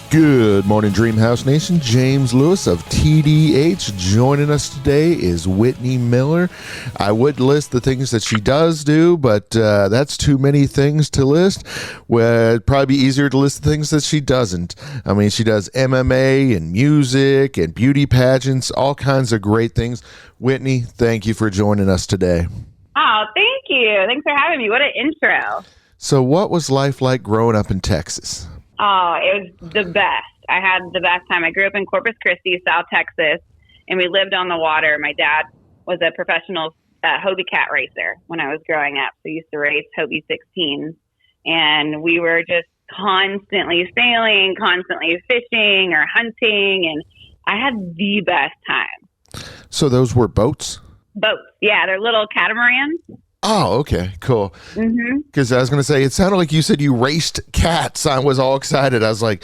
Good morning, Dreamhouse Nation. James Lewis of TDH. Joining us today is Whitney Miller. I would list the things that she does do, but that's too many things to list. Well, it'd probably be easier to list the things that she doesn't. I mean, she does MMA and music and beauty pageants, all kinds of great things. Whitney, thank you for joining us today. Oh, thank you. Thanks for having me. What an intro. So what was life like growing up in Texas? Oh, it was the best. I had the best time. I grew up in Corpus Christi, South Texas, and we lived on the water. My dad was a professional Hobie cat racer when I was growing up. So he used to race Hobie 16s, and we were just constantly sailing, constantly fishing or hunting, and I had the best time. So those were boats? Boats, yeah. They're little catamarans. Oh, okay, cool. Mm-hmm. Because I was going to say, it sounded like you said you raced cats. I was all excited. I was like,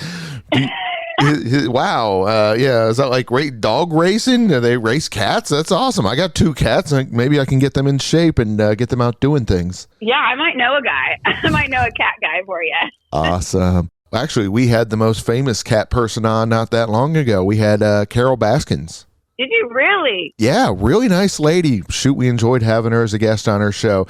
wow. Yeah, is that like dog racing? Do they race cats? That's awesome. I got 2 cats. Maybe I can get them in shape and get them out doing things. Yeah, I might know a guy. I might know a cat guy for you. Awesome. Actually, we had the most famous cat person on not that long ago. We had Carol Baskins. Did you really? Yeah, really nice lady. Shoot, we enjoyed having her as a guest on our show.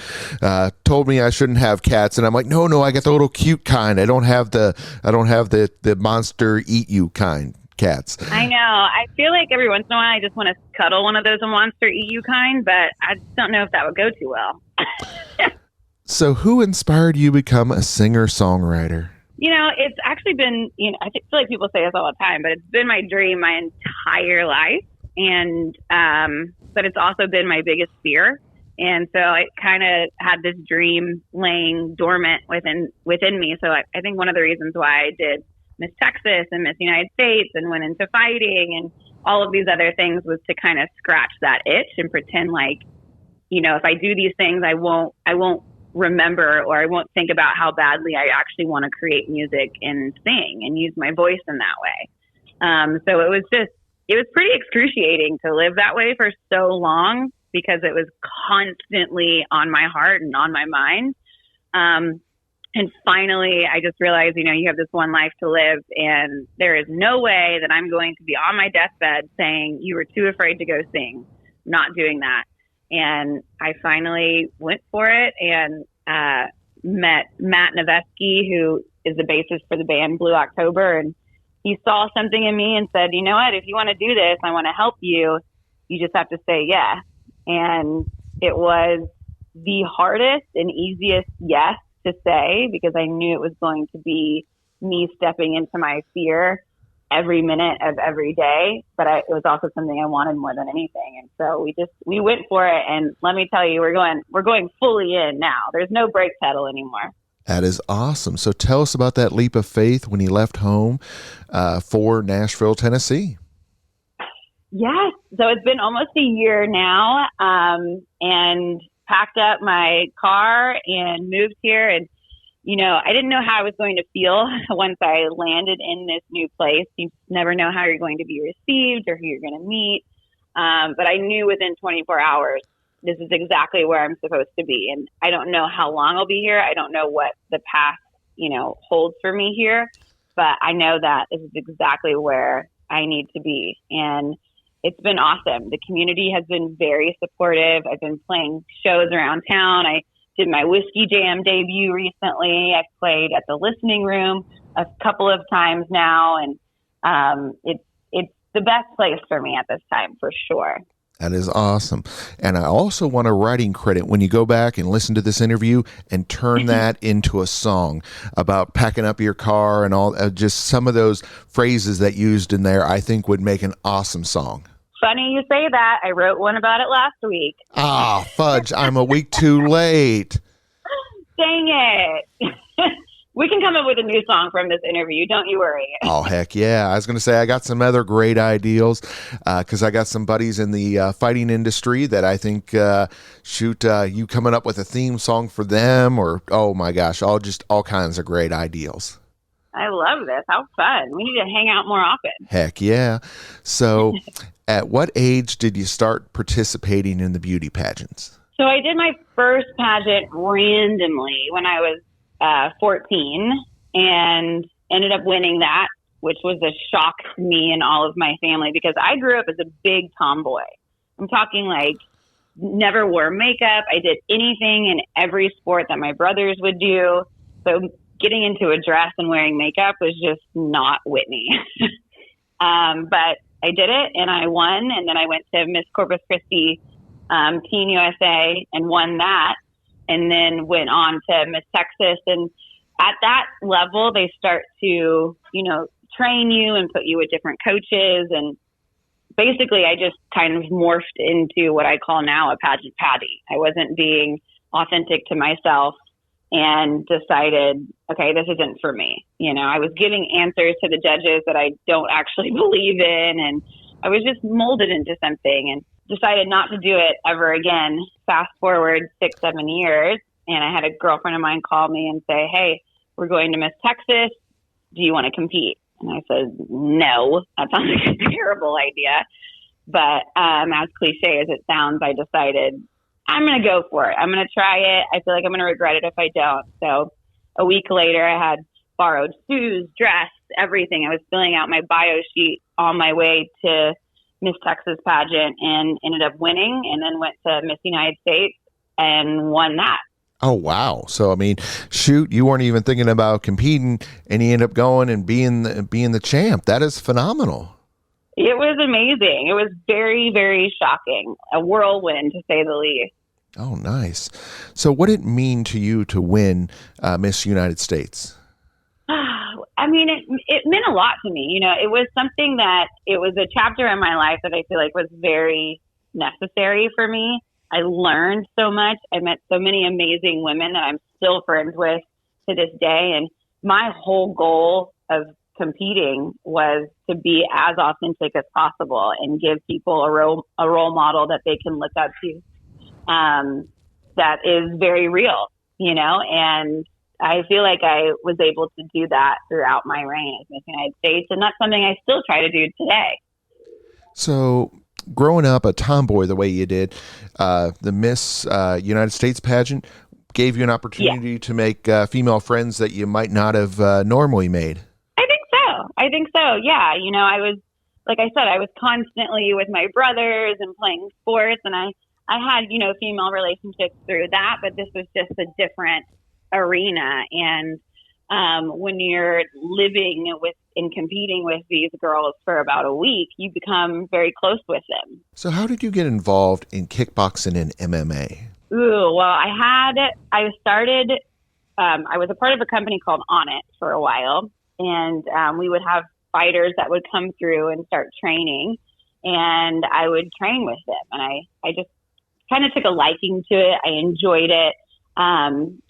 Told me I shouldn't have cats, and I'm like, no, I got the little cute kind. I don't have the monster eat you kind cats. I know. I feel like every once in a while I just want to cuddle one of those monster eat you kind, but I just don't know if that would go too well. So, who inspired you to become a singer-songwriter? You know, it's actually been, I feel like people say this all the time, but it's been my dream my entire life. And, but it's also been my biggest fear. And so I kind of had this dream laying dormant within me. So I think one of the reasons why I did Miss Texas and Miss United States and went into fighting and all of these other things was to kind of scratch that itch and pretend like, if I do these things, I won't remember, or I won't think about how badly I actually want to create music and sing and use my voice in that way. So it was pretty excruciating to live that way for so long because it was constantly on my heart and on my mind. And finally, I just realized, you have this one life to live, and there is no way that I'm going to be on my deathbed saying you were too afraid to go sing. Not doing that. And I finally went for it and met Matt Nevesky, who is the bassist for the band Blue October, and he saw something in me and said, you know what, if you want to do this, I want to help you. You just have to say yes. And it was the hardest and easiest yes to say because I knew it was going to be me stepping into my fear every minute of every day. But it was also something I wanted more than anything. And so we went for it. And let me tell you, we're going fully in now. There's no brake pedal anymore. That is awesome. So tell us about that leap of faith when you left home for Nashville, Tennessee. Yes. So it's been almost a year now, and packed up my car and moved here. And, I didn't know how I was going to feel once I landed in this new place. You never know how you're going to be received or who you're going to meet. But I knew within 24 hours, this is exactly where I'm supposed to be. And I don't know how long I'll be here. I don't know what the path, holds for me here, but I know that this is exactly where I need to be. And it's been awesome. The community has been very supportive. I've been playing shows around town. I did my Whiskey Jam debut recently. I've played at the Listening Room a couple of times now. And it's the best place for me at this time, for sure. That is awesome. And I also want a writing credit when you go back and listen to this interview and turn that into a song about packing up your car and all, just some of those phrases that used in there, I think would make an awesome song. Funny you say that. I wrote one about it last week. Ah, fudge. I'm a week too late. Dang it. We can come up with a new song from this interview. Don't you worry. Oh, heck yeah. I was going to say I got some other great ideas because I got some buddies in the fighting industry that I think, you coming up with a theme song for them or, oh, my gosh, all kinds of great ideas. I love this. How fun. We need to hang out more often. Heck yeah. So at what age did you start participating in the beauty pageants? So I did my first pageant randomly when I was 14 and ended up winning that, which was a shock to me and all of my family because I grew up as a big tomboy. I'm talking like never wore makeup. I did anything in every sport that my brothers would do. So getting into a dress and wearing makeup was just not Whitney. But I did it and I won. And then I went to Miss Corpus Christi Teen USA and won that. And then went on to Miss Texas. And at that level, they start to, train you and put you with different coaches. And basically, I just kind of morphed into what I call now a pageant Patty. I wasn't being authentic to myself and decided, okay, this isn't for me. I was giving answers to the judges that I don't actually believe in. And I was just molded into something and decided not to do it ever again. Fast forward 6-7 years. And I had a girlfriend of mine call me and say, hey, we're going to Miss Texas. Do you want to compete? And I said, no, that sounds like a terrible idea. But as cliche as it sounds, I decided I'm going to go for it. I'm going to try it. I feel like I'm going to regret it if I don't. So a week later, I had borrowed shoes, dress, everything. I was filling out my bio sheet on my way to Miss Texas pageant and ended up winning, and then went to Miss United States and won that. Oh, wow. So, I mean, shoot, you weren't even thinking about competing and you end up going and being the champ. That is phenomenal. It was amazing. It was very, very shocking. A whirlwind, to say the least. Oh, nice. So what did it mean to you to win Miss United States? I mean, it meant a lot to me. It was something that it was a chapter in my life that I feel like was very necessary for me. I learned so much. I met so many amazing women that I'm still friends with to this day. And my whole goal of competing was to be as authentic as possible and give people a role model that they can look up to that is very real, and I feel like I was able to do that throughout my reign as Miss United States, and that's something I still try to do today. So growing up a tomboy the way you did, the Miss United States pageant gave you an opportunity to make female friends that you might not have normally made. I think so. Yeah. I was, like I said, I was constantly with my brothers and playing sports, and I had, female relationships through that, but this was just a different arena. And when you're living with and competing with these girls for about a week, you become very close with them. So how did you get involved in kickboxing and MMA? Ooh, well, I was a part of a company called On It for a while, and we would have fighters that would come through and start training, and I would train with them. And I just kind of took a liking to it. I enjoyed it. And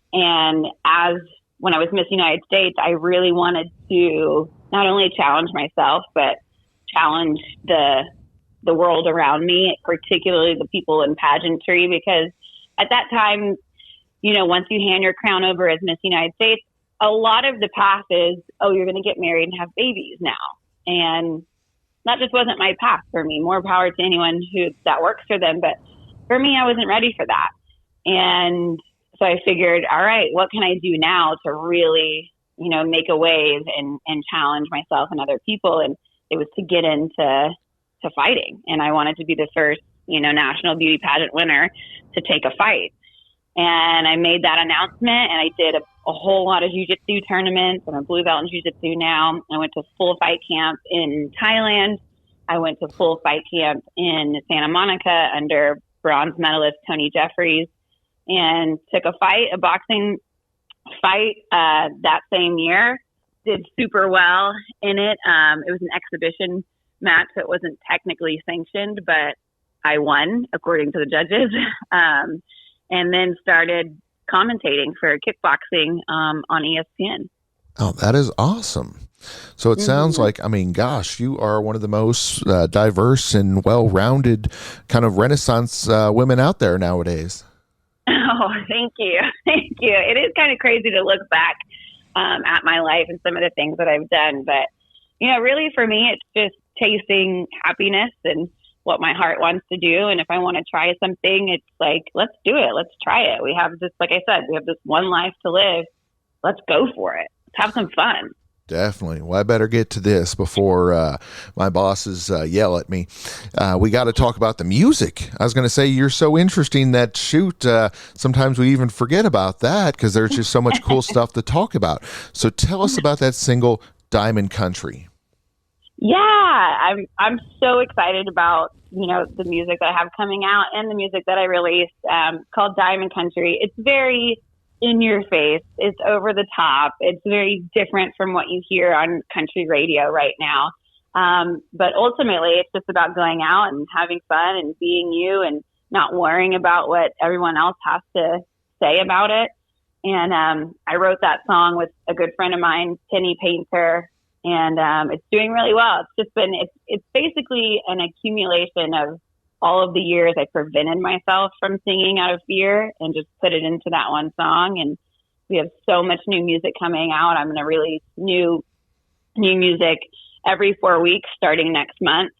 when I was Miss United States, I really wanted to not only challenge myself, but challenge the world around me, particularly the people in pageantry, because at that time, once you hand your crown over as Miss United States, a lot of the path is, oh, you're going to get married and have babies now. And that just wasn't my path for me. More power to anyone that works for them. But for me, I wasn't ready for that. And so I figured, all right, what can I do now to really, make a wave and challenge myself and other people? And it was to get into fighting. And I wanted to be the first, national beauty pageant winner to take a fight. And I made that announcement, and I did a whole lot of jiu-jitsu tournaments. I'm a blue belt in jiu-jitsu now. I went to full fight camp in Thailand. I went to full fight camp in Santa Monica under bronze medalist Tony Jeffries, and took a boxing fight that same year. Did super well in it. It was an exhibition match that wasn't technically sanctioned, but I won according to the judges. And then started commentating for kickboxing on ESPN. Oh, that is awesome. So it sounds like, gosh, you are one of the most diverse and well-rounded kind of Renaissance women out there nowadays. Oh, thank you. Thank you. It is kind of crazy to look back at my life and some of the things that I've done. But, really for me, it's just chasing happiness and what my heart wants to do. And if I want to try something, it's like, let's do it. Let's try it. We have this, like I said, we have this one life to live. let's go for it. Let's have some fun. Definitely. Well, I better get to this before my bosses yell at me. We got to talk about the music. I was going to say, you're so interesting that sometimes we even forget about that because there's just so much cool stuff to talk about. So tell us about that single, Diamond Country. Yeah, I'm so excited about, the music that I have coming out and the music that I released called Diamond Country. It's very in your face. It's over the top. It's very different from what you hear on country radio right now. But ultimately, it's just about going out and having fun and being you and not worrying about what everyone else has to say about it. And I wrote that song with a good friend of mine, Penny Painter, and it's doing really well. It's basically an accumulation of all of the years I prevented myself from singing out of fear and just put it into that one song. And we have so much new music coming out. I'm going to release new music every 4 weeks starting next month.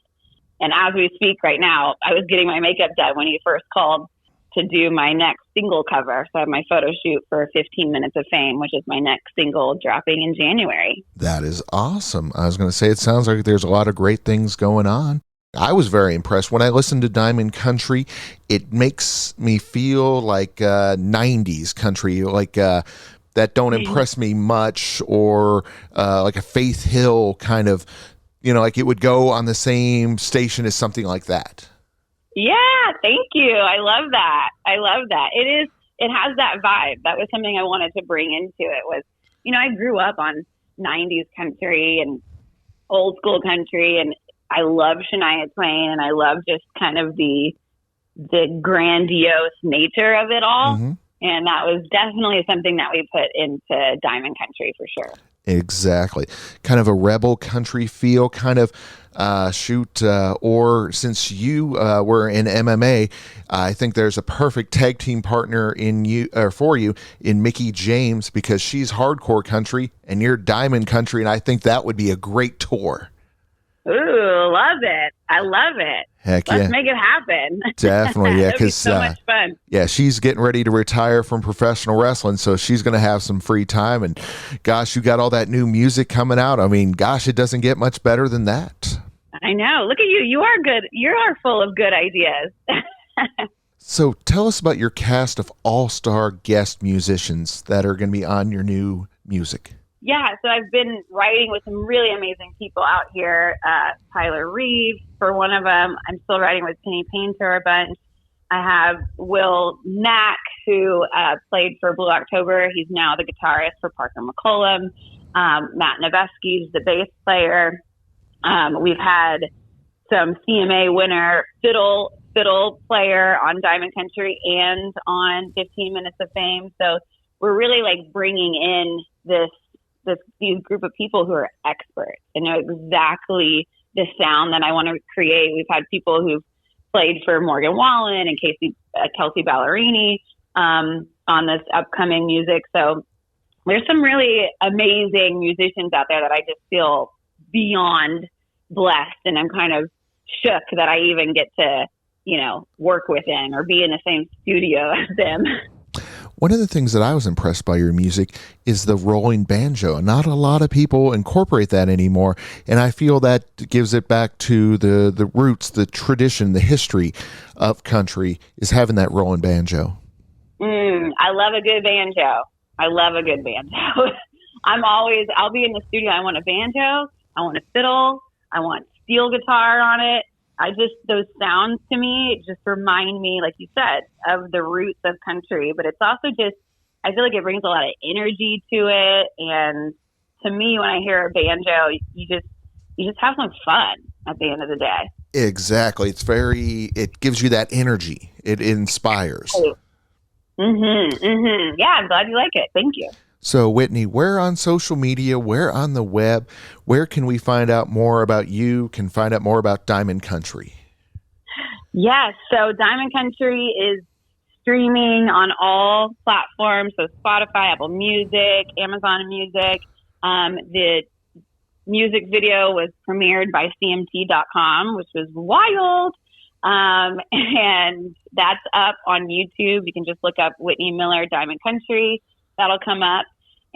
And as we speak right now, I was getting my makeup done when he first called to do my next single cover. So I have my photo shoot for 15 Minutes of Fame, which is my next single dropping in January. That is awesome. I was going to say, it sounds like there's a lot of great things going on. I was very impressed. When I listened to Diamond Country, it makes me feel like 90s country, like that don't impress me much, or like a Faith Hill kind of, like it would go on the same station as something like that. Yeah, thank you. I love that. It has that vibe. That was something I wanted to bring into it was, I grew up on 90s country and old school country, and I love Shania Twain, and I love just kind of the grandiose nature of it all. Mm-hmm. And that was definitely something that we put into Diamond Country for sure. Exactly. Kind of a rebel country feel, kind of or since you were in MMA, I think there's a perfect tag team partner for you in Mickie James, because she's hardcore country and you're Diamond Country, and I think that would be a great tour. Ooh, love it. I love it. Heck Let's make it happen. Definitely, yeah. Because so much fun. Yeah, she's getting ready to retire from professional wrestling, so she's going to have some free time. And gosh, you got all that new music coming out. I mean, gosh, it doesn't get much better than that. I know. Look at you. You are good. You are full of good ideas. So tell us about your cast of all-star guest musicians that are going to be on your new music. Yeah, so I've been writing with some really amazing people out here. Tyler Reeves, for one of them. I'm still writing with Penny Painter a bunch. I have Will Mack, who played for Blue October. He's now the guitarist for Parker McCollum. Matt Nevesky's the bass player. We've had some CMA winner fiddle player on Diamond Country and on 15 Minutes of Fame. So we're really like bringing in these group of people who are experts and know exactly the sound that I want to create. We've had people who've played for Morgan Wallen and Kelsey Ballerini on this upcoming music. So there's some really amazing musicians out there that I just feel beyond blessed, and I'm kind of shook that I even get to, work with them or be in the same studio as them. One of the things that I was impressed by your music is the rolling banjo. Not a lot of people incorporate that anymore, and I feel that gives it back to the roots, the tradition, the history of country, is having that rolling banjo. I love a good banjo. I'll be in the studio. I want a banjo. I want a fiddle. I want steel guitar on it. Those sounds to me just remind me, like you said, of the roots of country, but it's also just, I feel like it brings a lot of energy to it. And to me, when I hear a banjo, you just have some fun at the end of the day. Exactly. It gives you that energy. It inspires. Mm-hmm. Yeah, I'm glad you like it. Thank you. So, Whitney, where on social media, where on the web, where can we find out more about you, can find out more about Diamond Country? Yes, so Diamond Country is streaming on all platforms, so Spotify, Apple Music, Amazon Music. The music video was premiered by CMT.com, which was wild. And that's up on YouTube. You can just look up Whitney Miller, Diamond Country. That'll come up.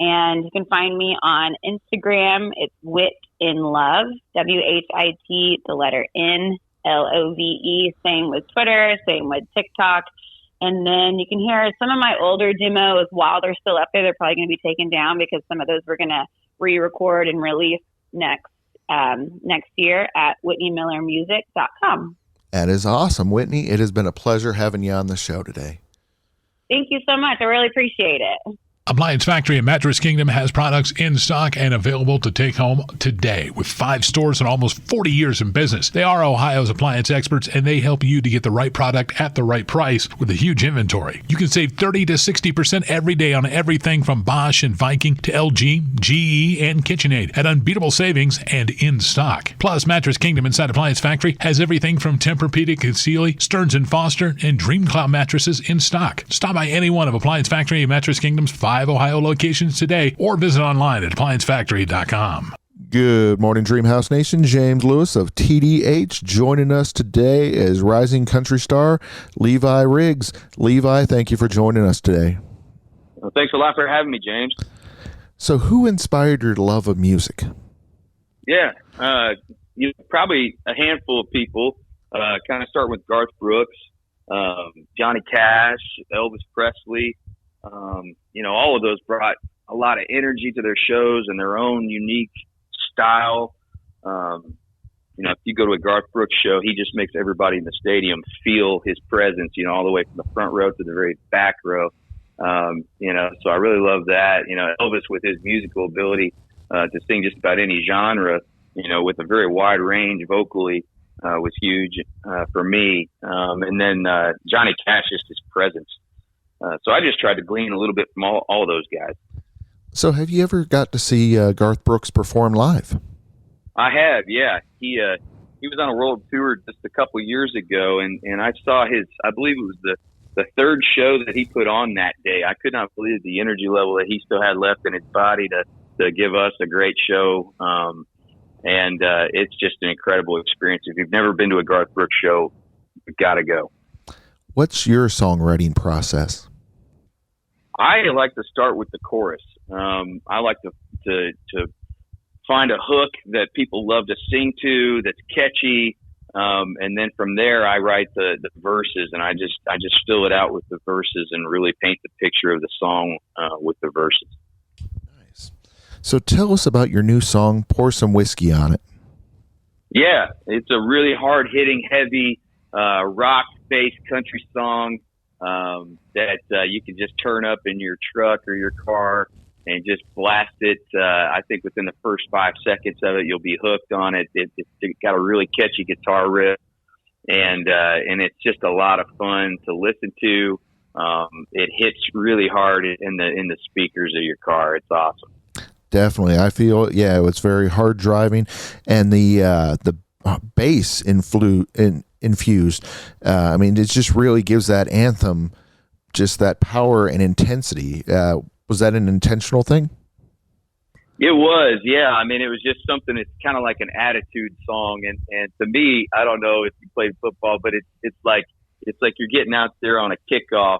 And you can find me on Instagram. It's Wit in Love, WHIT, the letter N, LOVE. Same with Twitter, same with TikTok. And then you can hear some of my older demos while they're still up there. They're probably going to be taken down because some of those we're going to re-record and release next year at WhitneyMillerMusic.com. That is awesome, Whitney. It has been a pleasure having you on the show today. Thank you so much. I really appreciate it. Appliance Factory and Mattress Kingdom has products in stock and available to take home today. With 5 stores and almost 40 years in business, they are Ohio's appliance experts, and they help you to get the right product at the right price with a huge inventory. You can save 30 to 60% every day on everything from Bosch and Viking to LG, GE, and KitchenAid at unbeatable savings and in stock. Plus, Mattress Kingdom inside Appliance Factory has everything from Tempur-Pedic and Sealy, Stearns & Foster, and Dream Cloud mattresses in stock. Stop by any one of Appliance Factory and Mattress Kingdom's 5 Ohio locations today or visit online at appliancefactory.com. Good morning, Dreamhouse Nation. James Lewis of TDH joining us today is rising country star Levi Riggs. Levi, thank you for joining us today. Well, thanks a lot for having me, James. So who inspired your love of music? Yeah, probably a handful of people. Kind of start with Garth Brooks, Johnny Cash, Elvis Presley. All of those brought a lot of energy to their shows and their own unique style. If you go to a Garth Brooks show, he just makes everybody in the stadium feel his presence, all the way from the front row to the very back row. So I really love that. Elvis with his musical ability to sing just about any genre, with a very wide range vocally, was huge for me. And then Johnny Cash, just his presence. So I just tried to glean a little bit from all of those guys. So have you ever got to see Garth Brooks perform live? I have, yeah. He was on a world tour just a couple of years ago, and I saw I believe it was the third show that he put on that day. I could not believe the energy level that he still had left in his body to give us a great show. And it's just an incredible experience. If you've never been to a Garth Brooks show, you've got to go. What's your songwriting process? I like to start with the chorus. I like to find a hook that people love to sing to, that's catchy, and then from there I write the verses, and I just fill it out with the verses and really paint the picture of the song with the verses. Nice. So tell us about your new song, "Pour Some Whiskey on It." Yeah, it's a really hard-hitting, heavy rock-based country song that you can just turn up in your truck or your car and just blast it. I think within the first 5 seconds of it, you'll be hooked on it. It's got a really catchy guitar riff, and it's just a lot of fun to listen to. It hits really hard in the speakers of your car. It's awesome. Definitely, I feel it's very hard driving, and the bass infused. It just really gives that anthem just that power and intensity. Was that an intentional thing? It was, yeah. It was just something. It's kind of like an attitude song, and to me, I don't know if you played football, but it's like you're getting out there on a kickoff,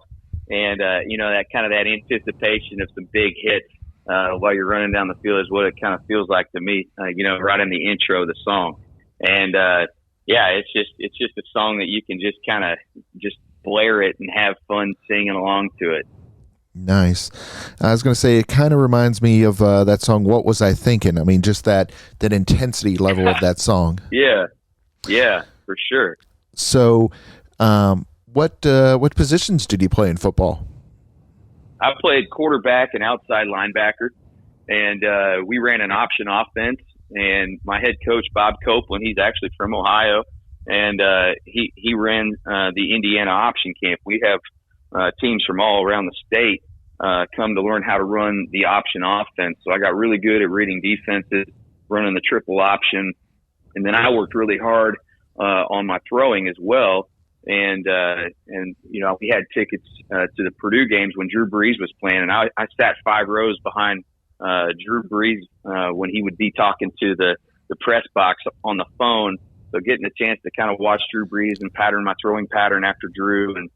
and that kind of that anticipation of some big hits while you're running down the field is what it kind of feels like to me. Right in the intro of the song, and it's just a song that you can just kind of just blare it and have fun singing along to it. Nice. I was going to say, it kind of reminds me of that song, "What Was I Thinking?" Just that intensity level of that song. Yeah, for sure. So, what positions did you play in football? I played quarterback and outside linebacker, and we ran an option offense. And my head coach, Bob Copeland, he's actually from Ohio, and he ran the Indiana option camp. We have teams from all around the state come to learn how to run the option offense. So I got really good at reading defenses, running the triple option, and then I worked really hard on my throwing as well. And we had tickets to the Purdue games when Drew Brees was playing, and I sat 5 rows behind Drew Brees when he would be talking to the press box on the phone. So getting a chance to kind of watch Drew Brees and pattern my throwing pattern after Drew, and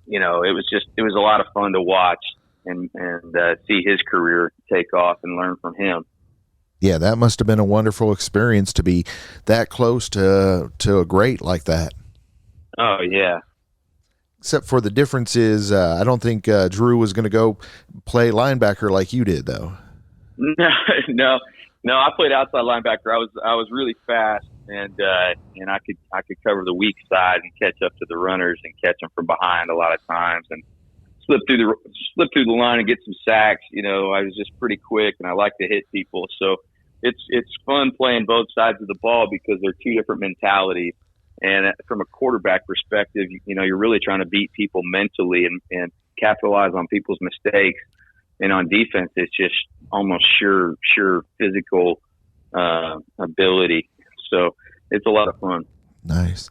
it was a lot of fun to watch. and see his career take off and learn from him. Yeah, that must have been a wonderful experience to be that close to a great like that. Oh yeah. Except for the difference is, I don't think Drew was going to go play linebacker like you did, though. No. I played outside linebacker. I was really fast, and I could cover the weak side and catch up to the runners and catch them from behind a lot of times, and slip through the line and get some sacks. You know, I was just pretty quick, and I like to hit people. So it's fun playing both sides of the ball because they're two different mentalities. And from a quarterback perspective, you know, you're really trying to beat people mentally and capitalize on people's mistakes. And on defense, it's just almost sure physical ability. So it's a lot of fun. Nice.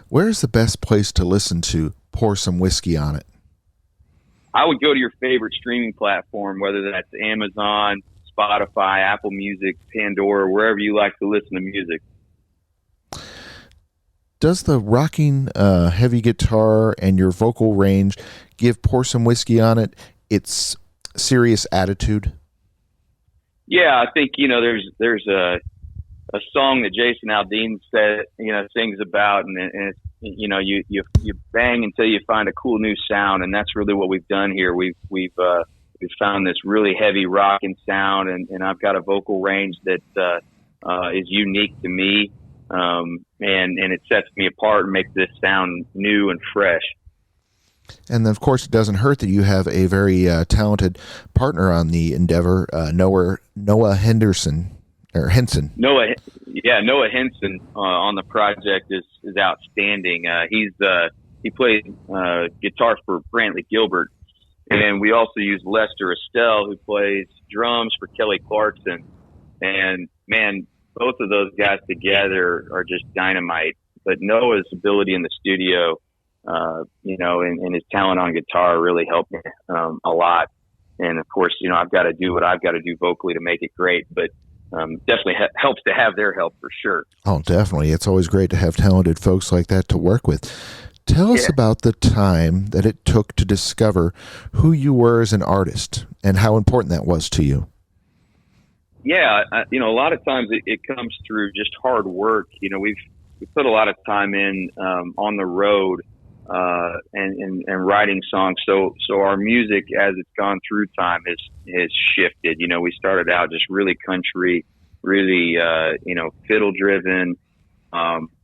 Where's the best place to listen to Pour Some Whiskey on It? I would go to your favorite streaming platform, whether that's Amazon, Spotify, Apple Music, Pandora, wherever you like to listen to music. Does the rocking heavy guitar and your vocal range give Pour Some Whiskey on It its serious attitude? Yeah, I think, you know, there's a song that Jason Aldean sings about, and it's, you know, you bang until you find a cool new sound, and that's really what we've done here. We've found this really heavy rocking sound, and I've got a vocal range that is unique to me, and it sets me apart and makes this sound new and fresh. And of course, it doesn't hurt that you have a very talented partner on the endeavor, Noah Henson. Noah Henson on the project is outstanding. He plays guitar for Brantley Gilbert, and we also use Lester Estelle, who plays drums for Kelly Clarkson. And man, both of those guys together are just dynamite. But Noah's ability in the studio, you know, and his talent on guitar really helped me a lot. And of course, you know, I've got to do what I've got to do vocally to make it great, but definitely helps to have their help for sure. Oh, definitely. It's always great to have talented folks like that to work with. Tell us about the time that it took to discover who you were as an artist and how important that was to you. Yeah, you know, a lot of times it comes through just hard work. You know, we've put a lot of time in on the road and writing songs. So our music, as it's gone through time, has shifted. You know, we started out just really country, really you know, fiddle driven,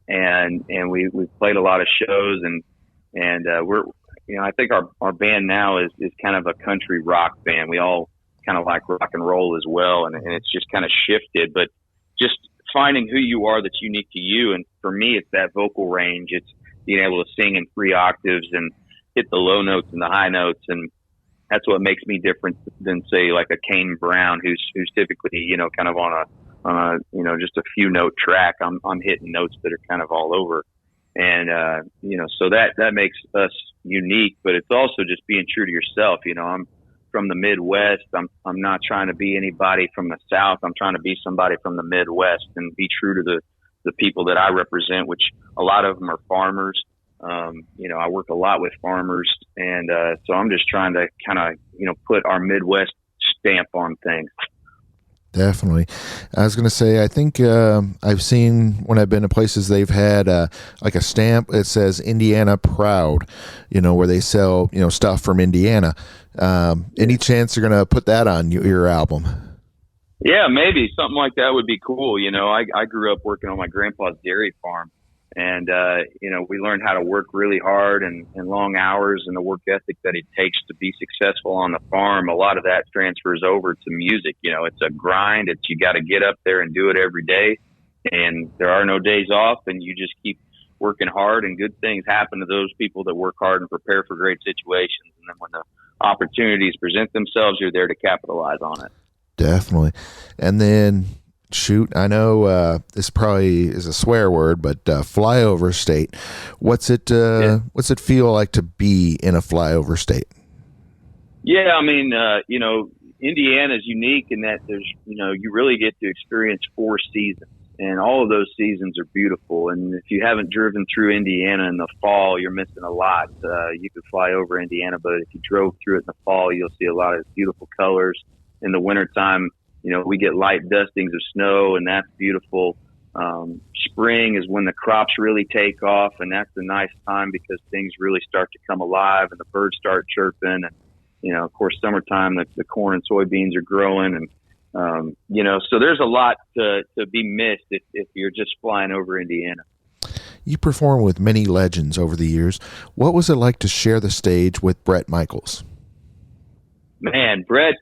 and we've played a lot of shows, and we're, you know, I think our band now is kind of a country rock band. We all kind of like rock and roll as well, and it's just kind of shifted. But just finding who you are that's unique to you, and for me, it's that vocal range. It's being able to sing in 3 octaves and hit the low notes and the high notes, and that's what makes me different than, say, like a Kane Brown, who's typically, you know, kind of on a you know, just a few note track. I'm hitting notes that are kind of all over, and you know, so that makes us unique. But it's also just being true to yourself. You know, I'm from the Midwest. I'm not trying to be anybody from the South. I'm trying to be somebody from the Midwest and be true to the people that I represent, which a lot of them are farmers. You know, I work a lot with farmers, and so I'm just trying to kind of, you know, put our Midwest stamp on things. Definitely. I was going to say, I think I've seen when I've been to places they've had like a stamp that says Indiana Proud, you know, where they sell, you know, stuff from Indiana. Any chance you're going to put that on your album? Yeah, maybe something like that would be cool. You know, I grew up working on my grandpa's dairy farm, and, you know, we learned how to work really hard and long hours, and the work ethic that it takes to be successful on the farm. A lot of that transfers over to music. You know, it's a grind. You got to get up there and do it every day, and there are no days off, and you just keep working hard, and good things happen to those people that work hard and prepare for great situations. And then when the opportunities present themselves, you're there to capitalize on it. Definitely. And then, shoot, I know this probably is a swear word, but flyover state. What's it feel like to be in a flyover state? Yeah, I mean, Indiana is unique in that there's, you really get to experience 4 seasons. And all of those seasons are beautiful. And if you haven't driven through Indiana in the fall, you're missing a lot. You could fly over Indiana, but if you drove through it in the fall, you'll see a lot of beautiful colors. In the wintertime, we get light dustings of snow, and that's beautiful. Spring is when the crops really take off, and that's a nice time because things really start to come alive and the birds start chirping. And, of course, summertime, the corn and soybeans are growing. And, so there's a lot to be missed if you're just flying over Indiana. You perform with many legends over the years. What was it like to share the stage with Bret Michaels? Man, Bret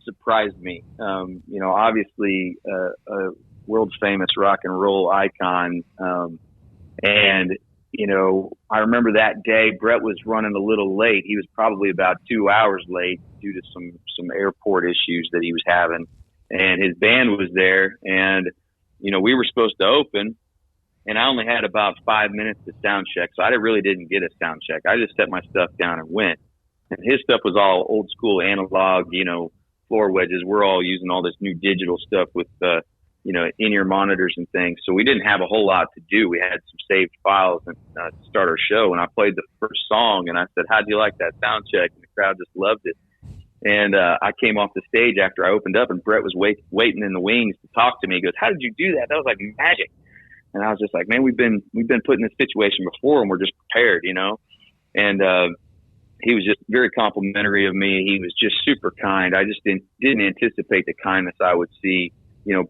surprised me. Obviously a world famous rock and roll icon. And I remember that day Bret was running a little late. He was probably about 2 hours late due to some airport issues that he was having. And his band was there, and, we were supposed to open, and I only had about 5 minutes to sound check. So I really didn't get a sound check. I just set my stuff down and went. And his stuff was all old school analog, floor wedges. We're all using all this new digital stuff with, in-ear monitors and things. So we didn't have a whole lot to do. We had some saved files and to start our show. And I played the first song, and I said, "How'd you like that sound check?" And the crowd just loved it. And I came off the stage after I opened up, and Bret was waiting in the wings to talk to me. He goes, "How did you do that? That was like magic." And I was just like, "Man, we've been put in this situation before, and we're just prepared, And he was just very complimentary of me. He was just super kind. I just didn't anticipate the kindness I would see.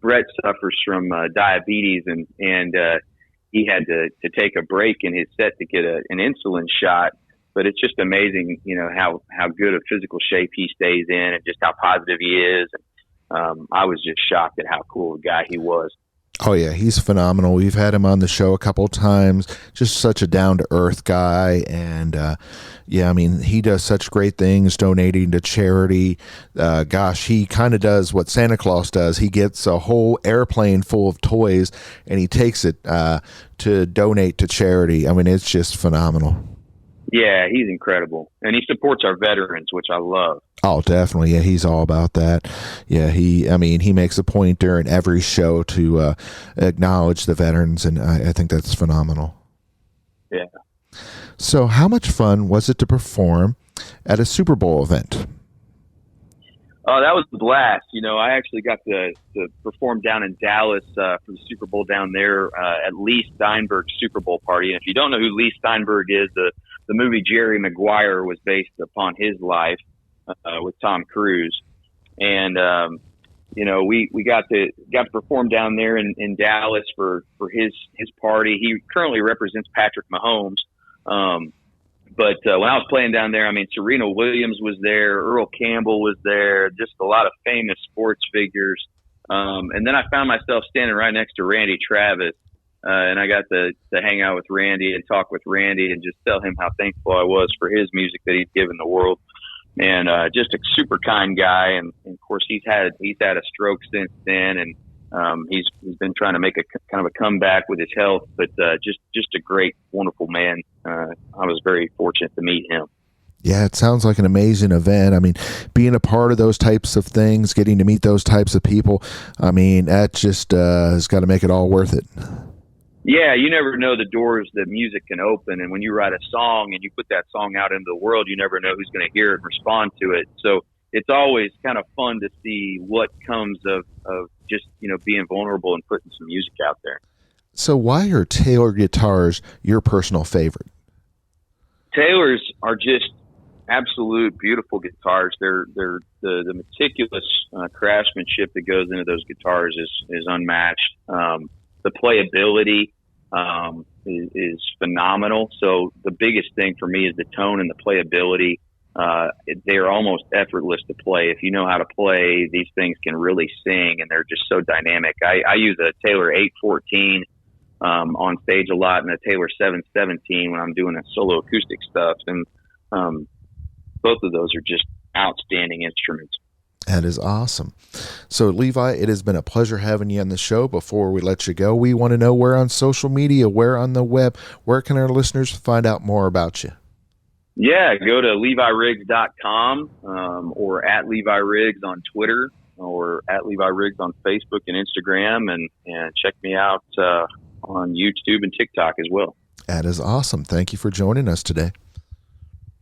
Bret suffers from diabetes, and he had to take a break in his set to get an insulin shot. But it's just amazing, how good a physical shape he stays in, and just how positive he is. And I was just shocked at how cool a guy he was. Oh, yeah, he's phenomenal. We've had him on the show a couple times. Just such a down-to-earth guy. And, he does such great things, donating to charity. He kind of does what Santa Claus does. He gets a whole airplane full of toys, and he takes it to donate to charity. It's just phenomenal. Yeah, he's incredible. And he supports our veterans, which I love. Oh, definitely. Yeah, he's all about that. Yeah, he makes a point during every show to acknowledge the veterans, and I think that's phenomenal. Yeah. So how much fun was it to perform at a Super Bowl event? Oh, that was a blast. I actually got to perform down in Dallas for the Super Bowl down there at Lee Steinberg's Super Bowl party. And if you don't know who Lee Steinberg is, the movie Jerry Maguire was based upon his life with Tom Cruise. And, we got to perform down there in Dallas for his party. He currently represents Patrick Mahomes. But when I was playing down there, Serena Williams was there, Earl Campbell was there, just a lot of famous sports figures. And then I found myself standing right next to Randy Travis. And I got to hang out with Randy and talk with Randy and just tell him how thankful I was for his music that he's given the world. And just a super kind guy. And of course, he's had a stroke since then, and he's been trying to make a kind of a comeback with his health. But just a great, wonderful man. I was very fortunate to meet him. Yeah, it sounds like an amazing event. Being a part of those types of things, getting to meet those types of people, that just has got to make it all worth it. Yeah, you never know the doors that music can open. And when you write a song and you put that song out into the world, you never know who's going to hear it and respond to it. So it's always kind of fun to see what comes of just, being vulnerable and putting some music out there. So why are Taylor guitars your personal favorite? Taylors are just absolute beautiful guitars. They're the meticulous craftsmanship that goes into those guitars is unmatched. The playability is phenomenal. So the biggest thing for me is the tone and the playability. They're almost effortless to play. If you know how to play, these things can really sing, and they're just so dynamic. I use a Taylor 814 on stage a lot, and a Taylor 717 when I'm doing a solo acoustic stuff. And both of those are just outstanding instruments. That is awesome. So, Levi, it has been a pleasure having you on the show. Before we let you go, we want to know where on social media, where on the web, where can our listeners find out more about you? Yeah, go to leviriggs.com or at Levi Riggs on Twitter or at Levi Riggs on Facebook and Instagram, and check me out on YouTube and TikTok as well. That is awesome. Thank you for joining us today.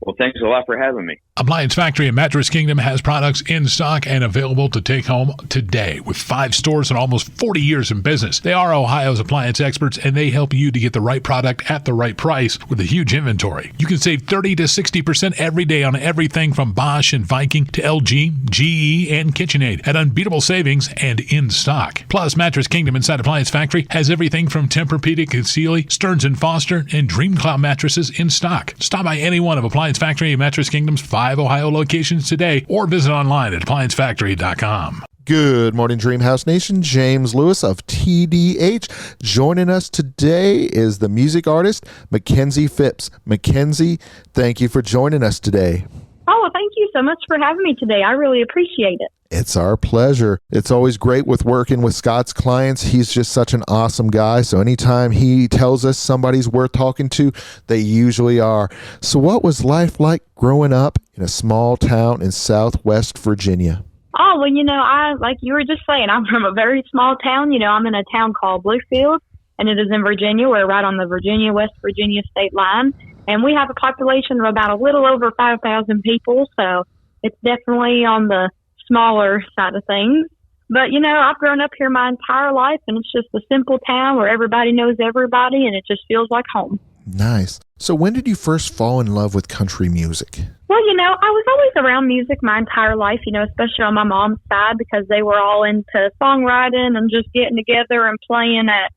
Well, thanks a lot for having me. Appliance Factory in Mattress Kingdom has products in stock and available to take home today. With 5 stores and almost 40 years in business, they are Ohio's appliance experts, and they help you to get the right product at the right price with a huge inventory. You can save 30 to 60% every day on everything from Bosch and Viking to LG, GE, and KitchenAid at unbeatable savings and in stock. Plus, Mattress Kingdom inside Appliance Factory has everything from Tempur-Pedic and Sealy, Stearns & Foster, and Dream Cloud mattresses in stock. Stop by any one of Appliance Factory and Mattress Kingdom's 5 Ohio locations today, or visit online at appliancefactory.com. Good morning, Dreamhouse Nation. James Lewis of TDH. Joining us today is the music artist, Makenzie Phipps. Makenzie, thank you for joining us today. Oh, well, thank you so much for having me today. I really appreciate it. It's our pleasure. It's always great with working with Scott's clients. He's just such an awesome guy. So anytime he tells us somebody's worth talking to, they usually are. So what was life like growing up in a small town in Southwest Virginia? Oh, well, like you were just saying, I'm from a very small town. I'm in a town called Bluefield, and it is in Virginia. We're right on the West Virginia state line. And we have a population of about a little over 5,000 people. So it's definitely on the smaller side of things. But, I've grown up here my entire life, and it's just a simple town where everybody knows everybody, and it just feels like home. Nice. So when did you first fall in love with country music? Well, I was always around music my entire life, especially on my mom's side, because they were all into songwriting and just getting together and playing at,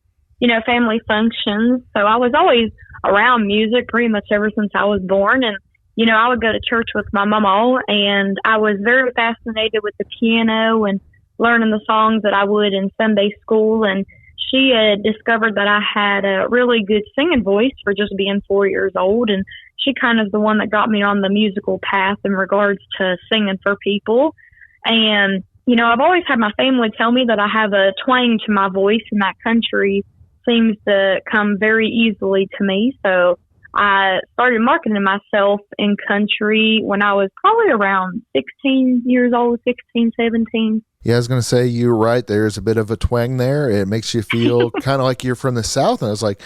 family functions. So I was always around music pretty much ever since I was born. And, I would go to church with my mama, and I was very fascinated with the piano and learning the songs that I would in Sunday school. And she had discovered that I had a really good singing voice for just being 4 years old. And she kind of the one that got me on the musical path in regards to singing for people. And, I've always had my family tell me that I have a twang to my voice, and that country seems to come very easily to me. So I started marketing myself in country when I was probably around 16 years old, 16, 17. Yeah, I was going to say, you're right. There's a bit of a twang there. It makes you feel kind of like you're from the South. And I was like,